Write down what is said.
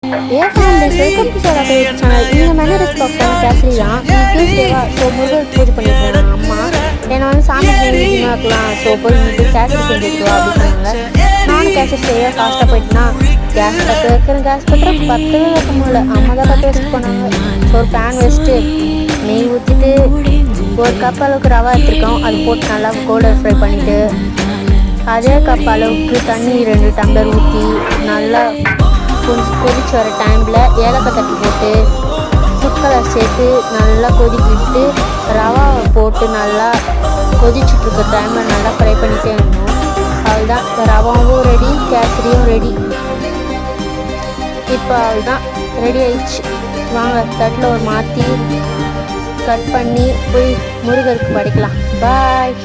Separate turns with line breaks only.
ஏன் families welcome to Chola YouTube channel. இந்த manners பார்ப்பாங்க கேசரி தான் டியூஸ்டேவா. ஸோ முருகர் பூஜை பண்ணிருக்காங்க அம்மா. என்னை வந்து சாமி நெய்வேத்தியமாக இருக்கலாம். ஸோ போய் வீட்டு கேசரி செஞ்சுருக்கோம் அப்படின்னு சொன்னாங்க. நானும் கேசரி செய்ய ஃபாஸ்ட்டாக போயிட்டுனா கேஸ் பற்ற வைக்கிறேன். கேஸ் பற்ற பற்றவே வைக்க முடியல. அம்மா தான் பற்ற வச்சுட்டு போனாங்க. ஸோ ஒரு பேன் வச்சுட்டு நெய் ஊற்றிட்டு ஒரு கப் அளவுக்கு ரவா எடுத்துருக்கோம். அது போட்டு நல்லா கோல்டன் ஃப்ரை பண்ணிவிட்டு அதே கப் அளவுக்கு தண்ணி 2 டம்ளர் ஊற்றி நல்லா கொஞ்சம் கொதிச்சு வர டைமில் ஏலக்காய் தட்டி போட்டு ஃபுட் கலர் சேர்த்து நல்லா கொதிக்க விட்டு ரவாவை போட்டு நல்லா கொதிச்சுட்ருக்க டைமில் நல்லா ஃப்ரை பண்ணிகிட்டே இருந்தோம். அவ்வளோதான், ரவாவும் ரெடி, கேசரியும் ரெடி. இப்போ அவ்வளோதான் ரெடி ஆயிடுச்சு. வாங்க தட்டில் ஒரு மாற்றி கட் பண்ணி போய் முருகருக்கு படைக்கலாம். பாய்.